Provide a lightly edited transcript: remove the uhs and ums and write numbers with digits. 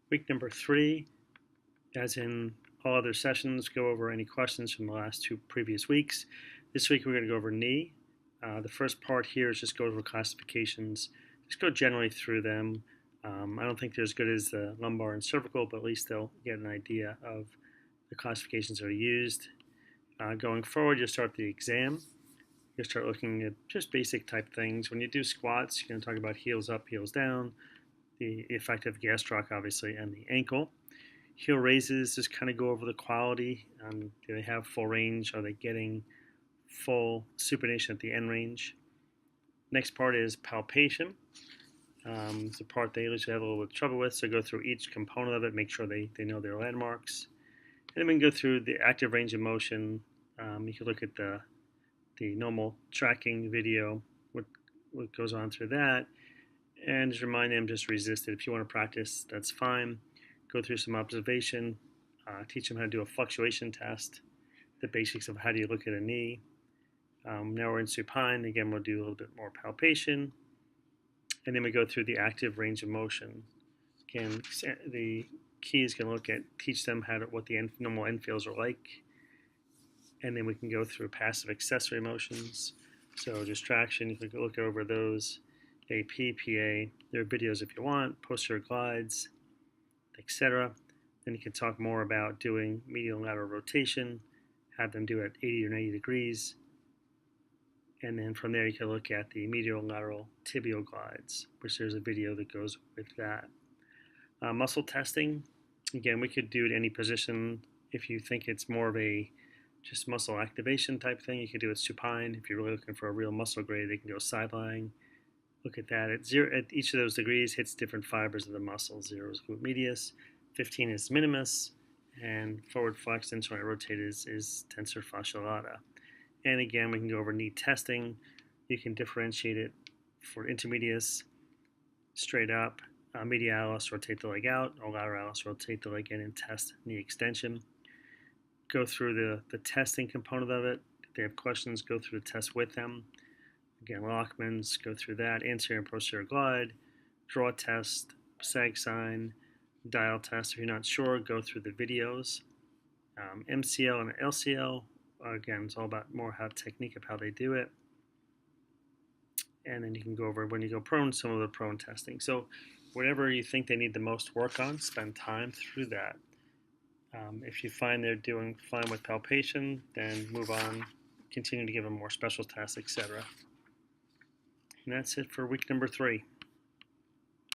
Week number 3, as in all other sessions, go over any questions from the last 2 previous weeks. This week we're going to go over knee. The first part here is just go over classifications. Just go generally through them. I don't think they're as good as the lumbar and cervical, but at least they'll get an idea of the classifications that are used. Going forward, you'll start the exam. You'll start looking at just basic type things. When you do squats, you're going to talk about heels up, heels down, the effective gastroc, obviously, and the ankle. Heel raises, just kind of go over the quality. Do they have full range? Are they getting full supination at the end range? Next part is palpation. It's a part they usually have a little bit of trouble with, so go through each component of it, make sure they know their landmarks. And then we can go through the active range of motion. You can look at the normal tracking video, what goes on through that, and just remind them, just resist it. If you want to practice, that's fine. Go through some observation, teach them how to do a fluctuation test, the basics of how do you look at a knee. Now we're in supine. Again, we'll do a little bit more palpation, and then we go through the active range of motion. Again, the key is going to teach them what the normal end feels are like, and then we can go through passive accessory motions. So distraction, you can look over those. AP, PA, there are videos if you want, posterior glides, etc. Then you can talk more about doing medial and lateral rotation, have them do it at 80 or 90 degrees. And then from there you can look at the medial and lateral tibial glides, which there's a video that goes with that. Muscle testing, again, we could do it any position. If you think it's more of a just muscle activation type thing, you could do it supine. If you're really looking for a real muscle grade, they can go side lying. Look at that. At each of those degrees hits different fibers of the muscle. 0 is glute medius, 15 is minimus, and forward flex internal rotate is tensor fasciae lata. And again, we can go over knee testing. You can differentiate it for intermedius, straight up, medialis, rotate the leg out, or lateralis, rotate the leg in and test knee extension. Go through the testing component of it. If they have questions, go through the test with them. Again, Lockman's, go through that, anterior and posterior glide, draw test, sag sign, dial test. If you're not sure, go through the videos. MCL and LCL, again, it's all about more how technique of how they do it. And then you can go over, when you go prone, some of the prone testing. So whatever you think they need the most work on, spend time through that. If you find they're doing fine with palpation, then move on, continue to give them more special tests, etc. And that's it for week number 3.